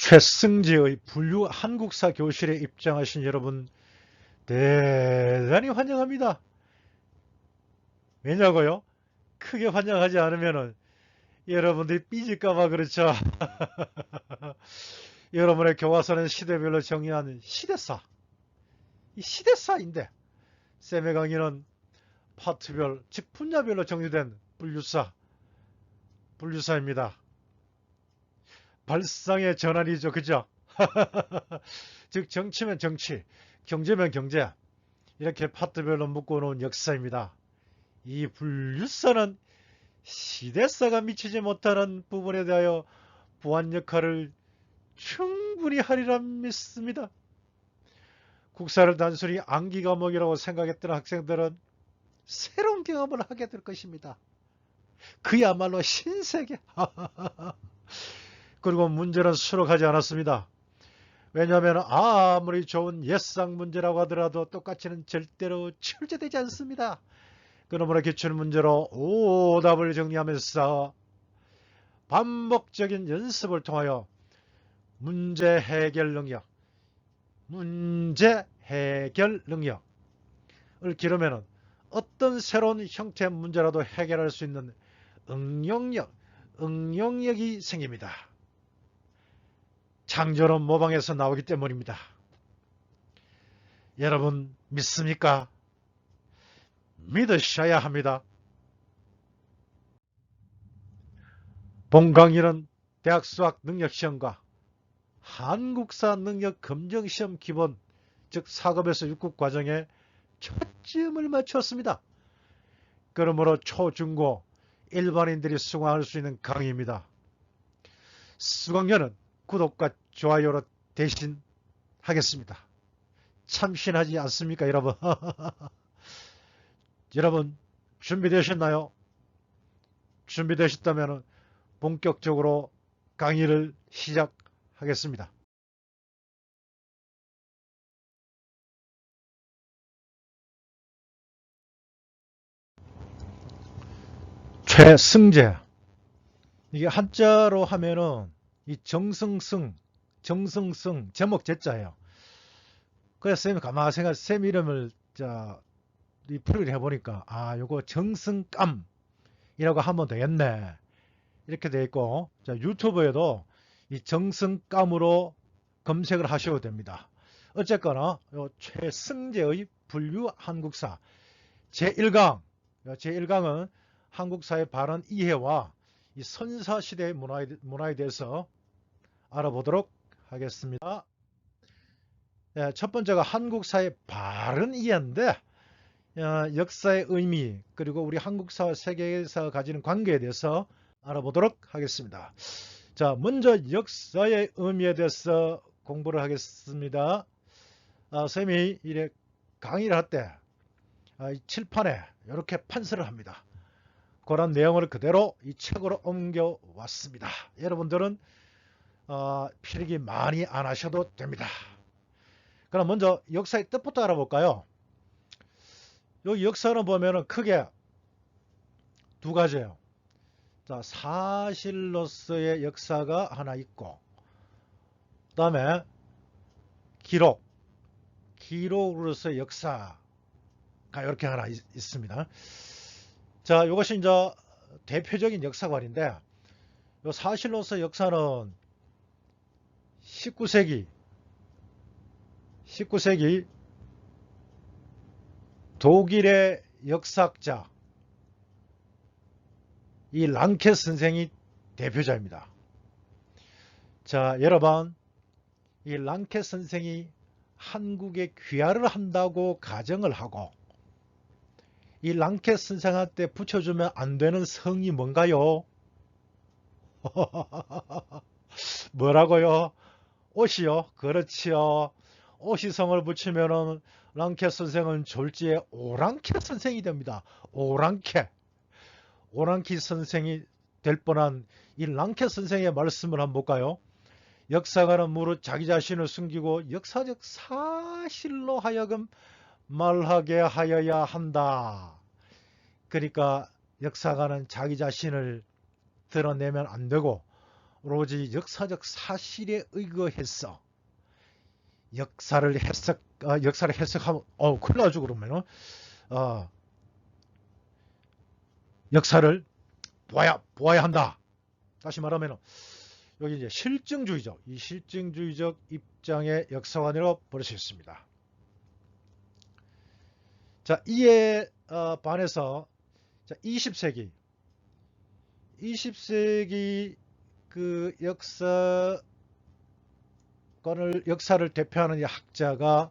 최승재의 분류 한국사 교실에 입장하신 여러분 대단히 환영합니다. 왜냐고요? 크게 환영하지 않으면 여러분들이 삐질까봐 그렇죠. 여러분의 교과서는 시대별로 정의한 시대사, 이 시대사인데 쌤의 강의는 파트별, 즉 분야별로 정리된 분류사입니다. 발상의 전환이죠, 그죠? 즉 정치면 정치, 경제면 경제, 이렇게 파트별로 묶어놓은 역사입니다. 이 분류사는 시대사가 미치지 못하는 부분에 대하여 보완 역할을 충분히 하리라 믿습니다. 국사를 단순히 암기 과목이라고 생각했던 학생들은 새로운 경험을 하게 될 것입니다. 그야말로 신세계. 그리고 문제는 수록하지 않았습니다. 왜냐하면 아무리 좋은 옛상 문제라고 하더라도 똑같이는 절대로 출제되지 않습니다. 그러므로 기출문제로 오답을 정리하면서 반복적인 연습을 통하여 문제 해결 능력을 기르면 어떤 새로운 형태의 문제라도 해결할 수 있는 응용력이 생깁니다. 창조는 모방에서 나오기 때문입니다. 여러분 믿습니까? 믿으셔야 합니다. 본 강의는 대학 수학 능력시험과 한국사 능력 검정시험 기본, 즉 4급에서 6급 과정에 초점을 맞추었습니다. 그러므로 초, 중, 고 일반인들이 수강할 수 있는 강의입니다. 수강료는 구독과 좋아요로 대신 하겠습니다. 참신하지 않습니까, 여러분? 여러분 준비되셨나요? 준비되셨다면 본격적으로 강의를 시작하겠습니다. 최승재, 이게 한자로 하면은 이 정승승 제목 제자예요. 그래서 쌤이 가만히 생각, 쌤 이름을 리플을 해보니까 요거 정승감이라고 하면 되겠네, 이렇게 돼 있고, 유튜브에도 이 정승감으로 검색을 하셔도 됩니다. 어쨌거나 요 최승재의 분류 한국사 제1강은 한국사의 바른 이해와 이 선사시대의 문화에 대해서 알아보도록 하겠습니다. 첫 번째가 한국사의 바른 이해인데, 역사의 의미 그리고 우리 한국사와 세계사가 가지는 관계에 대해서 알아보도록 하겠습니다. 자, 먼저 역사의 의미에 대해서 공부를 하겠습니다. 선생님이 이래 강의를 할 때 칠판에 이렇게 판서를 합니다. 그런 내용을 그대로 이 책으로 옮겨 왔습니다. 여러분들은 필기 많이 안 하셔도 됩니다. 그럼 먼저 역사의 뜻부터 알아볼까요? 여기 역사는 보면은 크게 두 가지예요. 자, 사실로서의 역사가 하나 있고, 그 다음에 기록으로서의 역사가 이렇게 하나 있습니다. 자, 이것이 이제 대표적인 역사관인데, 이 사실로서 역사는 19세기 독일의 역사학자 이 랑케 선생이 대표자입니다. 자, 여러분, 이 랑케 선생이 한국에 귀화를 한다고 가정을 하고, 이 랑케 선생한테 붙여주면 안 되는 성이 뭔가요? 뭐라고요? 옷이요? 그렇지요. 옷이성을 붙이면은 랑케 선생은 졸지에 오랑캐 선생이 됩니다. 오랑캐 선생이 될 뻔한 이 랑케 선생의 말씀을 한번 볼까요? 역사가는 무릇 자기 자신을 숨기고 역사적 사실로 하여금 말하게 하여야 한다. 그러니까 역사가는 자기 자신을 드러내면 안 되고 오로지 역사적 사실에 의거해서 역사를 해석하면 큰일 나죠. 그러면은 역사를 보아야 한다. 다시 말하면 여기 이제 실증주의죠. 이 실증주의적 입장의 역사관으로 볼 수 있습니다. 자, 이에 반해서 20세기 그 역사를 대표하는 이 학자가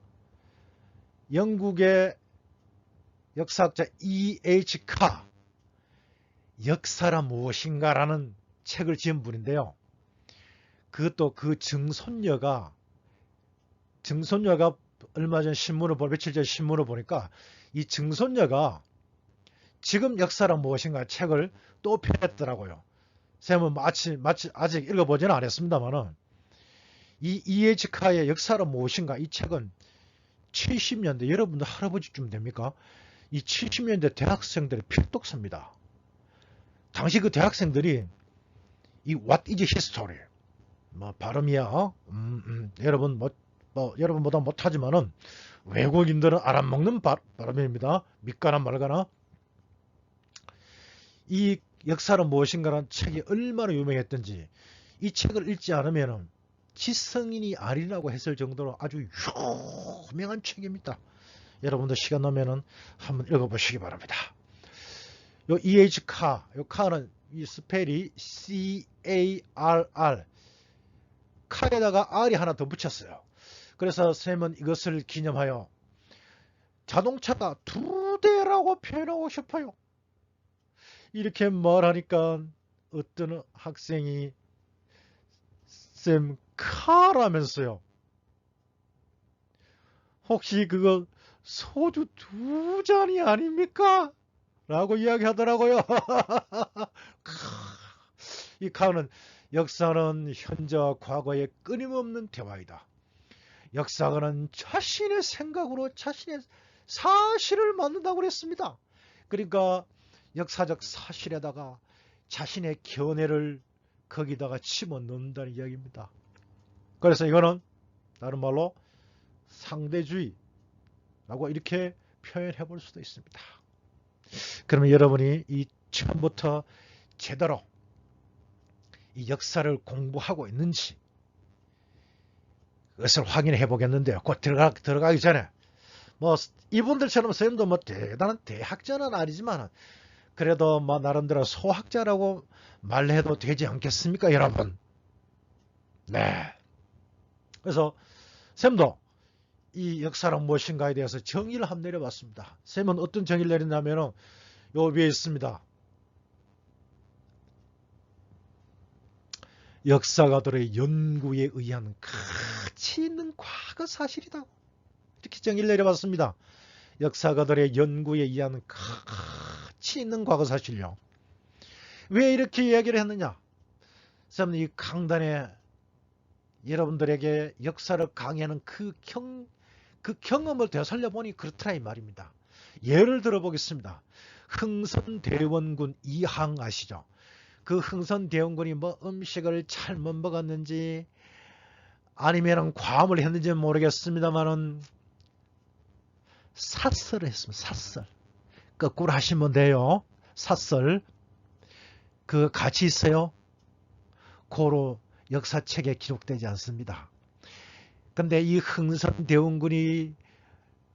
영국의 역사학자 E.H. 카 역사란 무엇인가라는 책을 지은 분인데요. 그것도 그 증손녀가 얼마 전 며칠 전 신문을 보니까 이 증손녀가 지금 역사란 무엇인가 책을 또 펴냈더라고요. 쌤은 아직 읽어보지는 않았습니다만은 이 E.H. 카의 역사란 무엇인가 이 책은 70년대 여러분들 할아버지쯤 됩니까? 이 70년대 대학생들의 필독서입니다. 당시 그 대학생들이 이 What is history? 발음이야. 여러분 여러분보다 못하지만은 외국인들은 알아먹는 발음입니다. 믿거나 말거나. 이 역사는 무엇인가라는 책이 얼마나 유명했던지 이 책을 읽지 않으면은 지성인이 아니라고 했을 정도로 아주 유명한 책입니다. 여러분들 시간 나면은 한번 읽어보시기 바랍니다. 요 E.H. 카, 요 카는 이 스펠이 C-A-R-R 카에다가 R이 하나 더 붙였어요. 그래서 쌤은 이것을 기념하여 자동차가 2대라고 표현하고 싶어요. 이렇게 말하니까 어떤 학생이 쌤 카라면서요. 혹시 그거 소주 2잔이 아닙니까? 라고 이야기하더라고요. 이 카는 역사는 현재와 과거의 끊임없는 대화이다. 역사가는 자신의 생각으로 자신의 사실을 만든다고 그랬습니다. 그러니까 역사적 사실에다가 자신의 견해를 거기다가 집어넣는다는 이야기입니다. 그래서 이거는 다른 말로 상대주의라고 이렇게 표현해 볼 수도 있습니다. 그러면 여러분이 이 처음부터 제대로 이 역사를 공부하고 있는지 그것을 확인해 보겠는데요. 곧 들어가기 전에 이분들처럼 선생님도 대단한 대학자는 아니지만 그래도 나름대로 소학자라고 말해도 되지 않겠습니까, 여러분? 네. 그래서 쌤도 이 역사란 무엇인가에 대해서 정의를 한번 내려봤습니다. 쌤은 어떤 정의를 내렸냐면 요 위에 있습니다. 역사가들의 연구에 의한 가치 있는 과거 사실이다. 이렇게 정의를 내려봤습니다. 역사가들의 연구에 의한 가치 있는 과거 사실요. 왜 이렇게 이야기를 했느냐? 쌤은 이 강단에 여러분들에게 역사를 강의하는 그 경험을 되살려보니 그렇더라 이 말입니다. 예를 들어보겠습니다. 흥선대원군 이항 아시죠? 그 흥선대원군이 음식을 잘못 먹었는지 아니면 과음을 했는지 모르겠습니다만은 삿설을 했습니다. 삿설. 거꾸로 하시면 돼요. 삿설. 그 같이 있어요. 고로 역사책에 기록되지 않습니다. 근데 이 흥선대원군이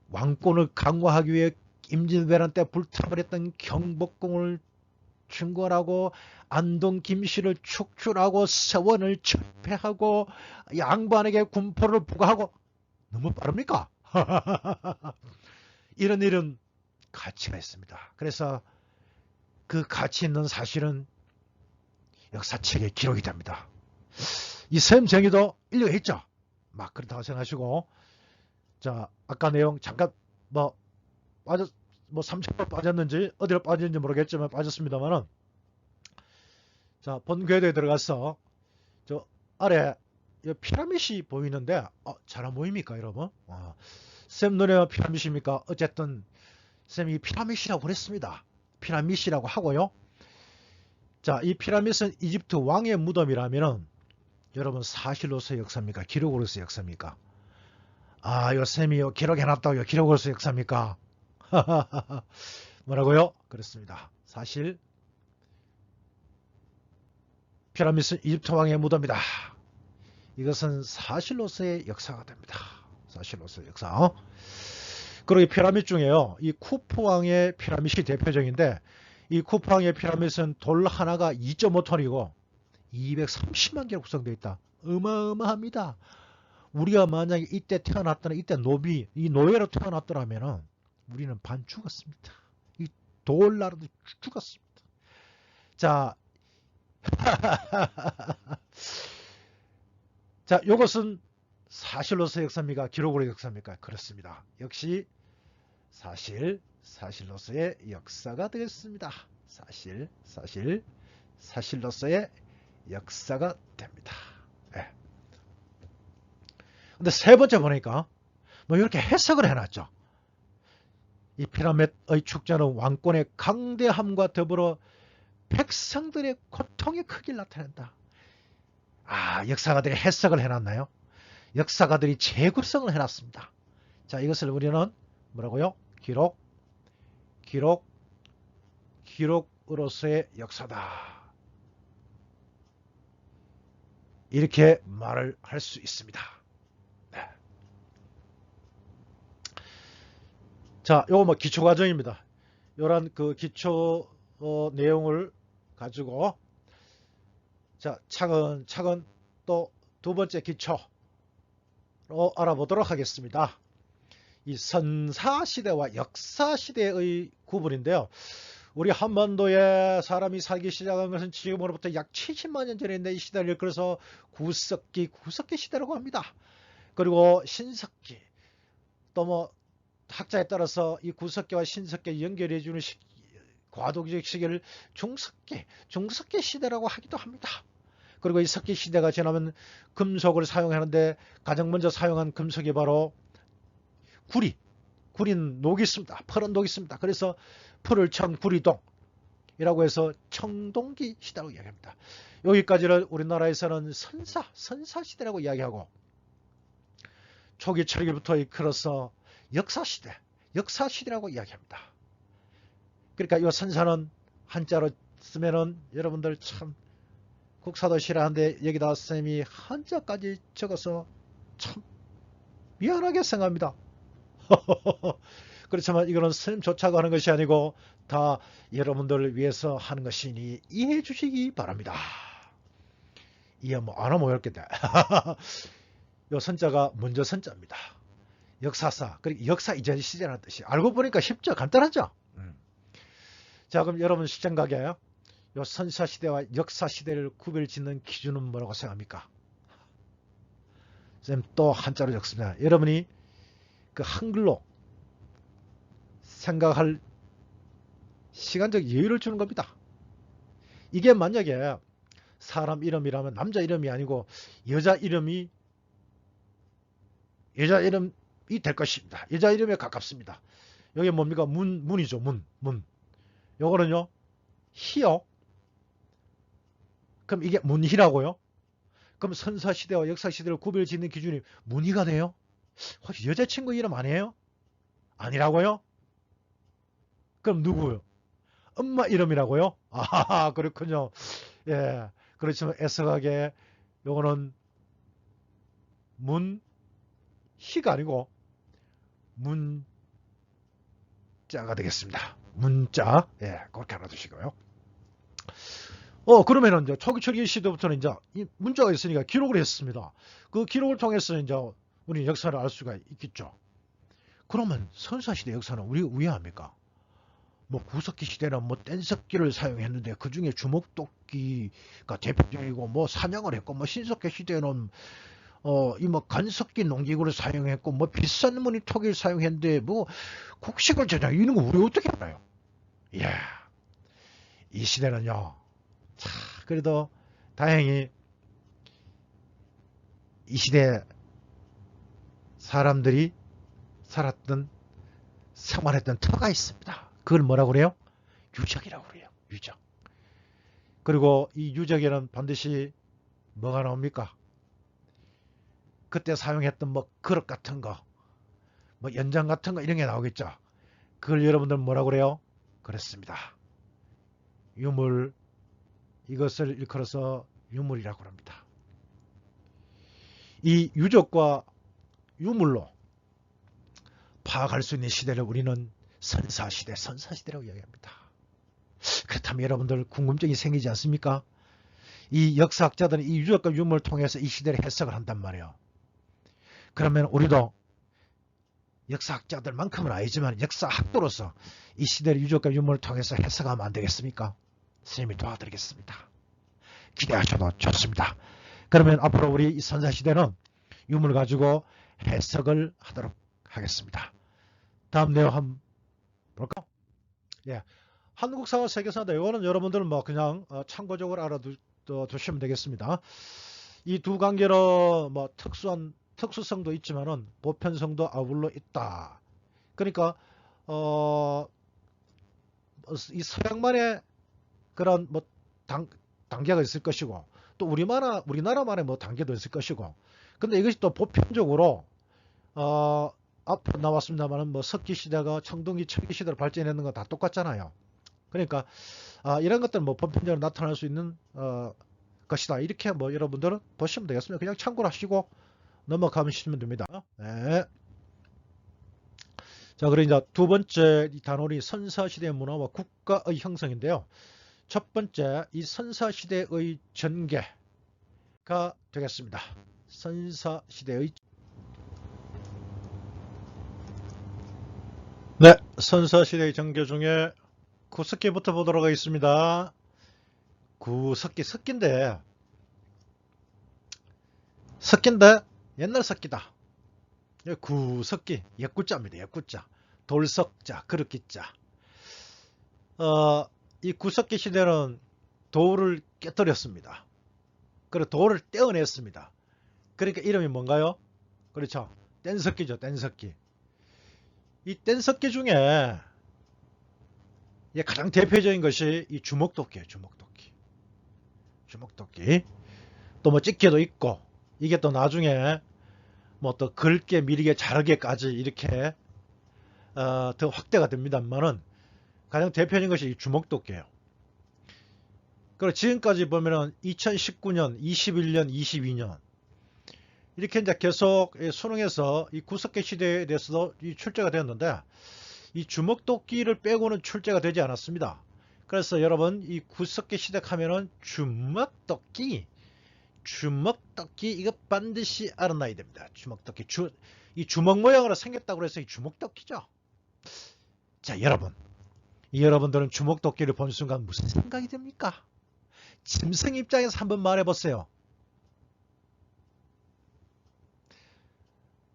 왕권을 강화하기 위해 임진왜란 때 불타버렸던 경복궁을 충궐하고 안동 김씨를 축출하고 서원을 철폐하고 양반에게 군포를 부과하고 너무 빠릅니까? 이런 가치가 있습니다. 그래서 그 가치 있는 사실은 역사책에 기록이 됩니다. 이 셈 정의도 인류했죠. 막 그렇다고 생각하시고 자 아까 내용 잠깐 3차로 빠졌는지 어디로 빠졌는지 모르겠지만 빠졌습니다만은 자 본 궤도에 들어가서 저 아래 피라밋이 보이는데 잘 안 보입니까 여러분? 쌤 눈에 피라밋입니까? 어쨌든 쌤이 피라밋이라고 그랬습니다. 피라밋이라고 하고요. 자, 이 피라미드는 이집트 왕의 무덤이라면은 여러분 사실로서의 역사입니까? 기록으로서의 역사입니까? 아, 요 쌤이 요 기록해놨다고요. 기록으로서의 역사입니까? 뭐라고요? 그렇습니다. 사실 피라미드는 이집트 왕의 무덤이다. 이것은 사실로서의 역사가 됩니다. 사실로서의 역사. 그리고 이 피라미드 중에요. 이 쿠프 왕의 피라미드이 대표적인데 이 쿠프 왕의 피라미드는 돌 하나가 2.5톤이고 230만 개로 구성되어 있다. 어마어마합니다. 우리가 만약에 이때 태어났더라, 이때 이 노예로 태어났더라면 우리는 반 죽었습니다. 이 돌나라도 죽었습니다. 자, 자, 이것은 사실로서의 역사입니까? 기록으로의 역사입니까? 그렇습니다. 역시 사실로서의 역사가 되겠습니다. 사실로서의 역사가 됩니다. 네. 근데 세 번째 보니까 뭐 이렇게 해석을 해놨죠. 이 피라미드의 축제는 왕권의 강대함과 더불어 백성들의 고통의 크기를 나타낸다. 아, 역사가들이 해석을 해놨나요? 역사가들이 재구성을 해놨습니다. 자, 이것을 우리는 뭐라고요? 기록으로서의 역사다. 이렇게 말을 할 수 있습니다. 네. 자, 요거 뭐 기초 과정입니다. 요런 그 기초 내용을 가지고 자, 차근차근 또 두 번째 기초로 알아보도록 하겠습니다. 이 선사시대와 역사시대의 구분인데요. 우리 한반도에 사람이 살기 시작한 것은 지금으로부터 약 70만 년 전인데 이 시대를 일컬어서 구석기 시대라고 합니다. 그리고 신석기, 또 뭐 학자에 따라서 이 구석기와 신석기 연결해주는 과도기적 시기를 중석기 시대라고 하기도 합니다. 그리고 이 석기 시대가 지나면 금속을 사용하는데 가장 먼저 사용한 금속이 바로 구린 녹이 있습니다. 펄은 녹이 있습니다. 그래서 펄을 구리동이라고 해서 청동기 시대라고 이야기합니다. 여기까지를 우리나라에서는 선사시대라고 이야기하고 초기 철기부터 이끌어서 역사시대라고 이야기합니다. 그러니까 이 선사는 한자로 쓰면은 여러분들 참 국사도 싫어하는데 여기다 쌤이 한자까지 적어서 참 미안하게 생각합니다. 그렇지만 이거는 쌤 조차가 하는 것이 아니고 다 여러분들을 위해서 하는 것이니 이해해 주시기 바랍니다. 이해 뭐 안 하면 어렵겠다. 요 선자가 먼저 선자입니다. 역사사, 그리고 역사 이전 시제라는 뜻이. 알고 보니까 쉽죠? 간단하죠? 자, 그럼 여러분 시청각에 요 선사시대와 역사시대를 구별 짓는 기준은 뭐라고 생각합니까? 쌤 또 한자로 적습니다. 여러분이 그 한글로 생각할 시간적 여유를 주는 겁니다. 이게 만약에 사람 이름이라면 남자 이름이 아니고 여자 이름이 될 것입니다. 여자 이름에 가깝습니다. 여기 뭡니까? 문이죠. 문. 요거는요. 희요. 그럼 이게 문희라고요? 그럼 선사시대와 역사시대를 구별 짓는 기준이 문희가 돼요? 혹시 여자친구 이름 아니에요? 아니라고요? 그럼 누구요? 엄마 이름이라고요? 아, 그렇군요. 예. 그렇지만 애석하게 요거는 문희가 아니고 문자가 되겠습니다. 문자. 예, 그렇게 알아두시고요. 그러면은 이제 초기 철기 시대부터는 이제 이 문자가 있으니까 기록을 했습니다. 그 기록을 통해서 이제 우리 역사를 알 수가 있겠죠. 그러면 선사시대 역사는 우리가 위합니까? 뭐 구석기 시대는 뭐 뗀석기를 사용했는데 그 중에 주먹도끼가 대표적이고 뭐 사냥을 했고 뭐 신석기 시대는 이 뭐 간석기 농기구를 사용했고 뭐 비싼 모니터기를 사용했는데 뭐 곡식을 저장 이런 거 우리 어떻게 알아요? 이야, 이 시대는요. 자, 그래도 다행히 이 시대 사람들이 살았던 생활했던 터가 있습니다. 그걸 뭐라고 그래요? 유적이라고 그래요. 유적. 그리고 이 유적에는 반드시 뭐가 나옵니까? 그때 사용했던 뭐 그릇 같은 거, 뭐 연장 같은 거 이런 게 나오겠죠. 그걸 여러분들 뭐라고 그래요? 그렇습니다. 유물, 이것을 일컬어서 유물이라고 합니다. 이 유적과 유물로 파악할 수 있는 시대를 우리는 선사시대라고 이야기합니다. 그렇다면 여러분들 궁금증이 생기지 않습니까? 이 역사학자들은 이 유적과 유물을 통해서 이 시대를 해석을 한단 말이에요. 그러면 우리도 역사학자들만큼은 아니지만 역사학도로서 이 시대의 유적과 유물을 통해서 해석하면 안 되겠습니까? 선생님이 도와드리겠습니다. 기대하셔도 좋습니다. 그러면 앞으로 우리 이 선사시대는 유물 가지고 해석을 하도록 하겠습니다. 다음 내용 한번 볼까요? 예. 한국사와 세계사다. 이거는 여러분들은 뭐 그냥 참고적으로 알아두시면 되겠습니다. 이 두 관계는 뭐 특수성도 있지만은 보편성도 아울러 있다. 그러니까 이 서양만의 그런 뭐 단계가 있을 것이고 또 우리나라만의 뭐 단계도 있을 것이고 근데 이것이 또 보편적으로 앞으로 나왔습니다만은 뭐 석기시대가 청동기 철기시대로 발전했는 건 다 똑같잖아요. 그러니까 이런 것들은 뭐 보편적으로 나타날 수 있는 것이다. 이렇게 뭐 여러분들은 보시면 되겠습니다. 그냥 참고를 하시고 넘어가시면 됩니다. 네. 자, 그리고 이제 두 번째 단원이 선사시대의 문화와 국가의 형성인데요. 첫 번째, 이 선사시대의 전개가 되겠습니다. 선사시대의 네, 선사시대의 전개 중에 구석기부터 보도록 하겠습니다. 석기인데 옛날 석기다. 구석기, 옛구자입니다. 옛구자. 돌석자, 그릇기자. 이 구석기 시대는 돌을 깨뜨렸습니다. 그리고 돌을 떼어냈습니다. 그러니까 이름이 뭔가요? 그렇죠. 뗀석기죠. 뗀석기. 이 뗀석기 중에 가장 대표적인 것이 이 주먹도끼예요. 주먹도끼. 또 뭐 찍기도 있고 이게 또 나중에 뭐 또 굵게 미리게 자르게까지 이렇게 더 확대가 됩니다만은 가장 대표적인 것이 이 주먹도끼예요. 그리고 지금까지 보면은 2019년, 21년, 22년 이렇게 이제 계속 수능에서 이 구석기 시대에 대해서도 출제가 되었는데 이 주먹도끼를 빼고는 출제가 되지 않았습니다. 그래서 여러분 이 구석기 시대 하면은 주먹도끼 이거 반드시 알아놔야 됩니다. 주먹도끼 이 주먹 모양으로 생겼다고 해서 이 주먹도끼죠. 자, 여러분들은 주먹도끼를 본 순간 무슨 생각이 듭니까? 짐승 입장에서 한번 말해보세요.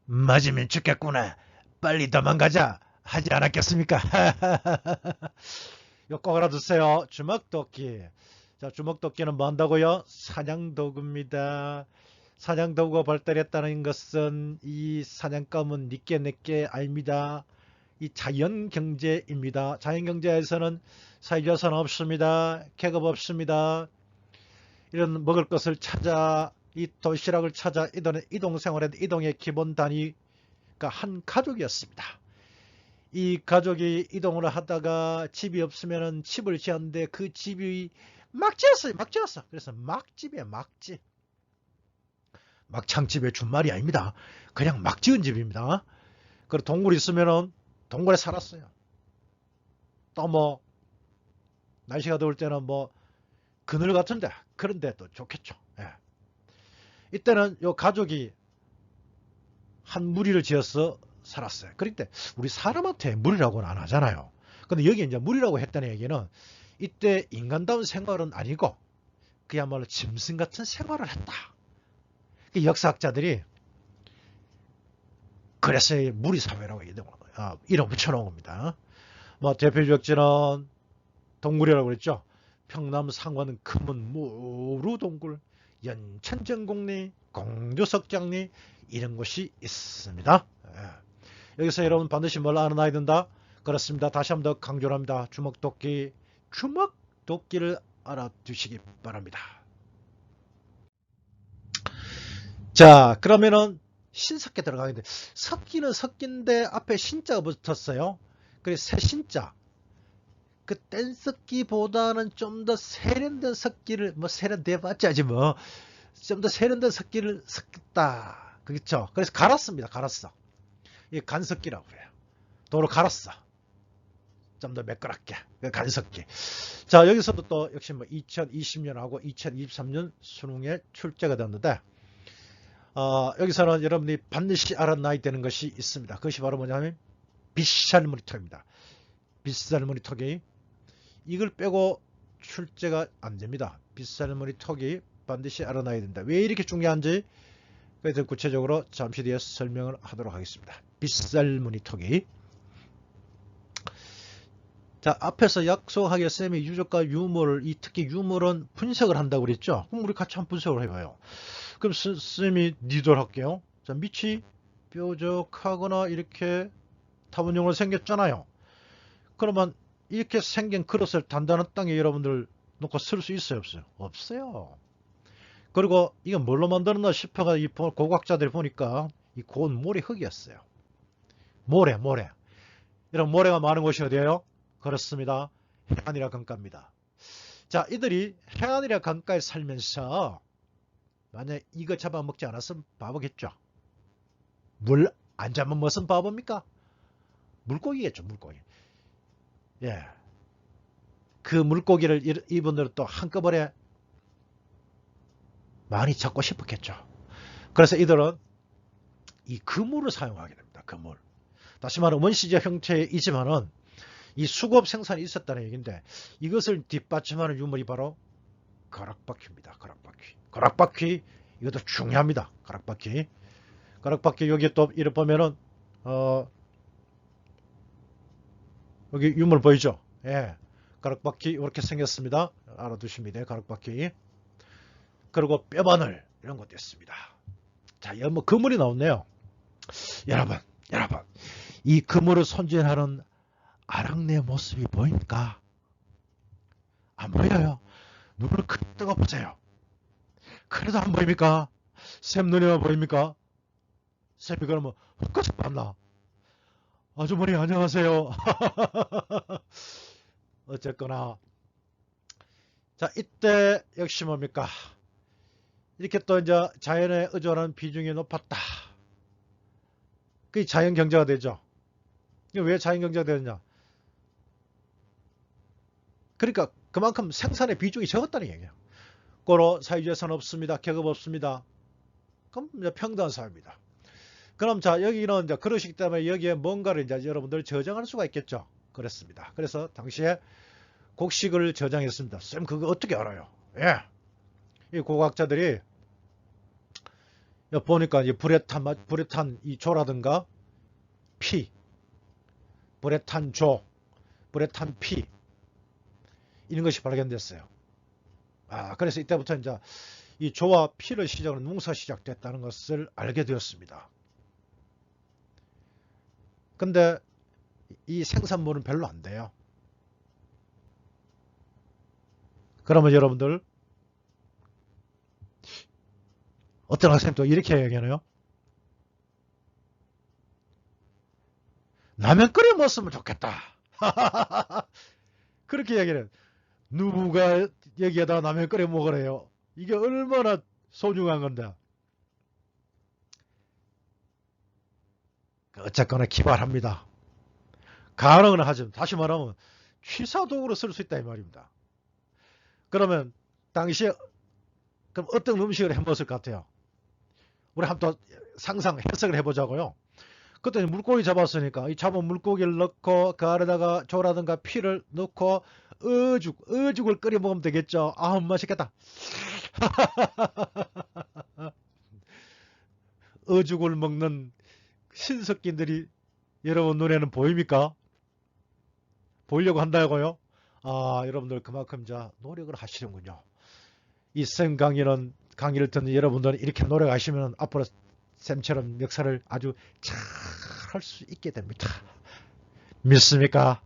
맞으면 죽겠구나. 빨리 도망가자. 하지 않았겠습니까? 이거 꼭 알아두세요. 주먹도끼. 자, 주먹도끼는 뭐 한다고요? 사냥도구입니다. 사냥도구가 발달했다는 것은 이 사냥감은 니께 내께 아닙니다. 이 자연경제입니다. 자연경제에서는 사회자산 없습니다. 계급 없습니다. 이런 먹을 것을 찾아 이 도시락을 찾아 이동생활의 이동의 기본 단위가 한 가족이었습니다. 이 가족이 이동을 하다가 집이 없으면 집을 지었는데 그 집이 막지였어요. 그래서 막집이에요. 막집. 막창집의 준말이 아닙니다. 그냥 막 지은 집입니다. 그리고 동굴이 있으면 동굴에 살았어요. 또 뭐 날씨가 더울 때는 뭐 그늘 같은데 그런데 또 좋겠죠. 예. 이때는 요 가족이 한 무리를 지어서 살았어요. 그런데 우리 사람한테 무리라고는 안 하잖아요. 근데 여기 이제 무리라고 했다는 얘기는 이때 인간다운 생활은 아니고 그야말로 짐승 같은 생활을 했다. 역사학자들이 그래서 무리사회라고 이름 붙여놓은 겁니다. 뭐 대표적지는 동굴이라고 그랬죠. 평남 상원은 금은 무루동굴, 연천정곡리, 공주석장리 이런 곳이 있습니다. 여기서 여러분 반드시 뭘 알아놔야 된다? 그렇습니다. 다시 한번 더 강조를 합니다. 주먹도끼를 알아두시기 바랍니다. 자, 그러면은 신석기 들어가겠는데, 석기는 석기인데 앞에 신자가 붙었어요. 그래서 새신자. 그 뗀석기보다는 좀 더 세련된 석기를, 뭐 세련돼봤자지 뭐, 좀 더 세련된 석기를 섞다. 그렇죠? 그래서 갈았습니다. 갈았어. 이 간석기라고 그래요. 도로 갈았어. 좀 더 매끄럽게. 간석기. 자, 여기서도 또 역시 뭐 2020년하고 2023년 수능에 출제가 됐는데, 여기서는 여러분이 반드시 알아놔야 되는 것이 있습니다. 그것이 바로 뭐냐면 빗살무늬턱입니다. 빗살무늬턱이 이걸 빼고 출제가 안 됩니다. 빗살무늬턱이 반드시 알아놔야 된다. 왜 이렇게 중요한지 그래서 구체적으로 잠시 뒤에 설명을 하도록 하겠습니다. 빗살무늬턱이. 자, 앞에서 약속하게 쌤이 유적과 유물을, 이 특히 유물은 분석을 한다고 그랬죠. 그럼 우리 같이 한번 분석을 해봐요. 그럼 쌤이 니들 할게요. 자, 밑이 뾰족하거나 이렇게 타원형으로 생겼잖아요. 그러면 이렇게 생긴 그릇을 단단한 땅에 여러분들 놓고 쓸 수 있어요, 없어요? 없어요. 그리고 이건 뭘로 만들었나 싶어가 이 고고학자들이 보니까 이 고운 모래 흙이었어요. 모래. 이런 모래가 많은 곳이 어디예요? 그렇습니다. 해안이라 강가입니다. 자, 이들이 해안이라 강가에 살면서 만약에 이거 잡아먹지 않았으면 바보겠죠. 물 안 잡으면 무슨 바보입니까? 물고기겠죠, 물고기. 예. 그 물고기를 이분들은 또 한꺼번에 많이 잡고 싶었겠죠. 그래서 이들은 이 그물을 사용하게 됩니다. 그물. 다시 말하면 원시적 형태이지만은 이 수급 생산이 있었다는 얘기인데 이것을 뒷받침하는 유물이 바로 가락바퀴입니다. 가락바퀴 이것도 중요합니다. 가락바퀴 여기 또 이렇게 보면은 여기 유물 보이죠? 예. 가락바퀴 이렇게 생겼습니다. 알아두십니다. 가락바퀴. 그리고 뼈바늘 이런 것도 있습니다. 자, 여기 뭐 그물이 나왔네요. 여러분 이 그물을 손질하는 아랑네 모습이 보입니까? 안 보여요. 눈을 크게 뜨고 보세요. 그래도 안 보입니까? 샘 눈에만 보입니까? 샘이 그러면 헛것을 봤나? 아주머니 안녕하세요. 어쨌거나 자, 이때 역시 뭡니까? 이렇게 또 이제 자연에 의존하는 비중이 높았다. 그게 자연 경제가 되죠. 왜 자연 경제가 되느냐? 그러니까 그만큼 생산의 비중이 적었다는 얘기예요. 고로 사유재산 없습니다. 계급 없습니다. 그럼 이제 평등한 사회입니다. 그럼 자, 여기는 이제 그러시기 때문에 여기에 뭔가를 이제 여러분들 저장할 수가 있겠죠. 그렇습니다. 그래서 당시에 곡식을 저장했습니다. 쌤 그거 어떻게 알아요? 예. 이 고고학자들이 보니까 이 불에 탄 이 조라든가 피, 불에 탄 조, 불에 탄 피 이런 것이 발견됐어요. 그래서 이때부터 이제 이 조와 피를 시작으로 농사 시작됐다는 것을 알게 되었습니다. 근데 이 생산물은 별로 안 돼요. 그러면 여러분들 어떤 학생이 또 이렇게 얘기하네요. 라면 끓여 먹었으면 좋겠다. 그렇게 얘기해요. 누가 여기에다 라면 끓여 먹으래요. 이게 얼마나 소중한 건데. 어쨌거나 기발합니다. 가능은 하지만 다시 말하면 취사도구로 쓸 수 있다 이 말입니다. 그러면 당시에 그럼 어떤 음식을 해 먹었을 것 같아요? 우리 한번 상상 해석을 해보자고요. 그때 물고기 잡았으니까 이 잡은 물고기를 넣고 그 아래다가 조라든가 피를 넣고 어죽을 끓여 먹으면 되겠죠. 맛있겠다. 어죽을 먹는 신석기들이 여러분 눈에는 보입니까? 보이려고 한다고요? 여러분들 그만큼 노력을 하시는군요. 이 쌤 강의를 듣는 여러분들은 이렇게 노력하시면 앞으로 쌤처럼 역사를 아주 잘 할 수 있게 됩니다. 믿습니까?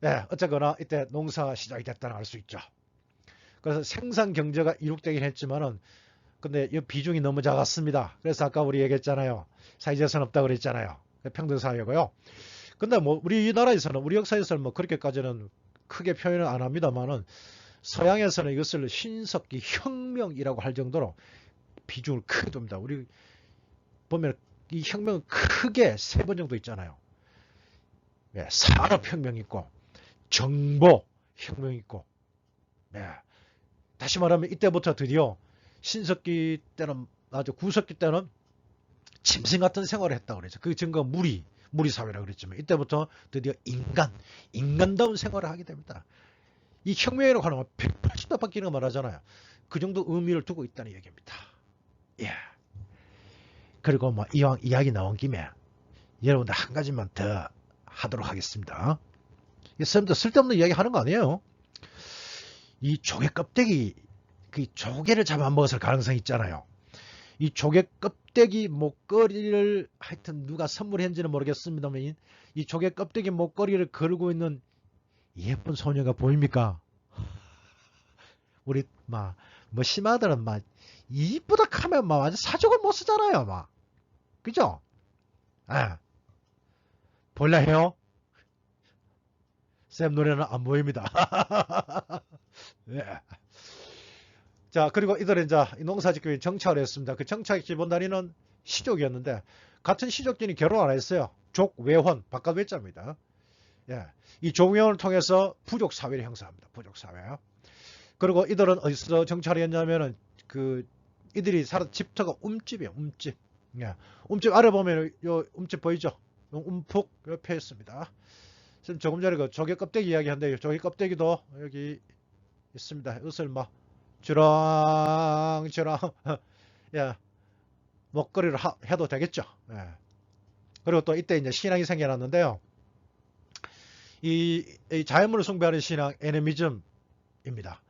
예, 어쨌거나 이때 농사가 시작이 됐다는 알 수 있죠. 그래서 생산 경제가 이룩되긴 했지만은 근데 이 비중이 너무 작았습니다. 그래서 아까 우리 얘기했잖아요. 사회재산 없다고 그랬잖아요. 평등사회고요. 근데 뭐 우리나라에서는 우리 역사에서는 뭐 그렇게까지는 크게 표현을 안 합니다만은 서양에서는 이것을 신석기 혁명이라고 할 정도로 비중을 크게 둡니다. 우리 보면 이 혁명은 크게 세 번 정도 있잖아요. 예, 산업혁명 있고 정보혁명 있고 예, 다시 말하면 이때부터 드디어 신석기 때는 아주 구석기 때는 짐승 같은 생활을 했다고 그랬죠. 그 증거 무리 사회라고 그랬지만 이때부터 드디어 인간다운 생활을 하게 됩니다. 이 혁명이라고 하는 건 180도 바뀌는 거 말하잖아요. 그 정도 의미를 두고 있다는 얘기입니다. 예. 그리고 뭐 이왕 이야기 나온 김에 여러분들 한 가지만 더 하도록 하겠습니다. 쓸데없는 이야기 하는 거 아니에요. 이 조개 껍데기, 그 조개를 잡아먹었을 가능성이 있잖아요. 이 조개 껍데기 목걸이를 하여튼 누가 선물했는지는 모르겠습니다만 이 조개 껍데기 목걸이를 걸고 있는 예쁜 소녀가 보입니까? 우리 뭐 심하들은 이쁘다 하면 완전 사족을 못 쓰잖아요. 그죠? 아, 볼라 해요? 쌤 눈에는 안 보입니다. 예. 자, 그리고 이들은 이제 농사짓기 정착을 했습니다. 그 정착 기본단위는 시족이었는데 같은 시족끼리 결혼 안 했어요. 족외혼, 바깥 외자입니다. 예. 이 족외혼을 통해서 부족 사회를 형성합니다. 부족 사회. 그리고 이들은 어디서 정착을 했냐면은 이들이 살았던 집터가 움집이에요. 움집. 예. 움집 아래 보면 요 움집 보이죠? 움푹 옆에 있습니다. 지금 조금 전에 그 조개 껍데기 이야기한데 조개 껍데기도 여기 있습니다. 이것을 주렁주렁 예, 먹거리를 해도 되겠죠. 예. 그리고 또 이때 이제 신앙이 생겨났는데요. 이 자연물을 숭배하는 신앙 애니미즘입니다.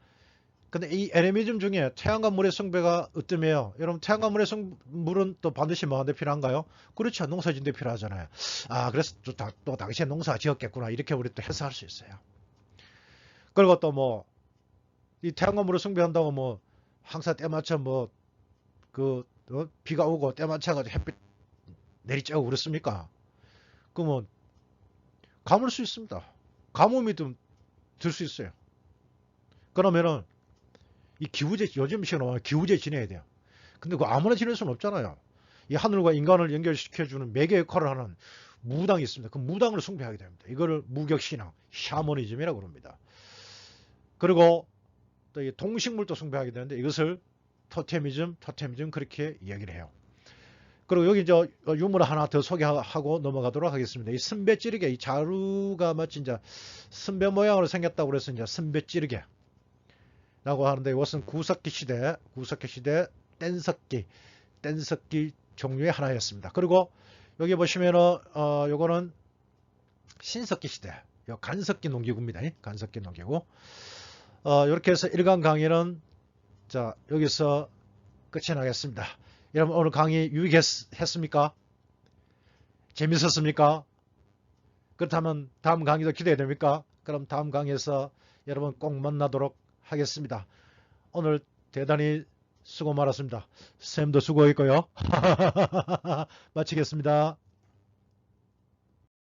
근데 이 애니미즘 중에 태양과 물의 숭배가 으뜸해요. 여러분 태양과 물의 물은 또 반드시 뭐한테 필요한가요? 그렇죠. 농사짓는데 필요하잖아요. 아 그래서 또 당시에 농사 지었겠구나 이렇게 우리 또 해석할 수 있어요. 그리고 또 이 태양과 물을 숭배한다고 항상 때맞춰 비가 오고 때맞춰가지고 햇빛 내리쬐고 그렇습니까? 그러면 가물 수 있습니다. 가뭄이 좀 들 수 있어요. 그러면은 이 기후제 요즘 시간에 기후제 지내야 돼요. 근데 아무나 지낼 수는 없잖아요. 이 하늘과 인간을 연결시켜주는 매개 역할을 하는 무당이 있습니다. 그 무당을 숭배하게 됩니다. 이거를 무격신앙, 샤머니즘이라고 합니다. 그리고 또 이 동식물도 숭배하게 되는데 이것을 토테미즘 그렇게 이야기를 해요. 그리고 여기 유물 하나 더 소개하고 넘어가도록 하겠습니다. 이 선배찌르개, 이 자루가 마치 이제 선배 모양으로 생겼다고 그래서 이제 선배찌르개 라고 하는데 이것은 구석기 시대 뗀석기 종류의 하나였습니다. 그리고 여기 보시면은 요거는 신석기 시대 간석기 농기구입니다. 간석기 농기구. 이렇게 해서 1강 강의는 자 여기서 끝이 나겠습니다. 여러분 오늘 강의 유익했습니까? 재밌었습니까? 그렇다면 다음 강의도 기대됩니까? 그럼 다음 강의에서 여러분 꼭 만나도록 하겠습니다. 오늘 대단히 수고 많았습니다. 쌤도 수고했고요. 마치겠습니다.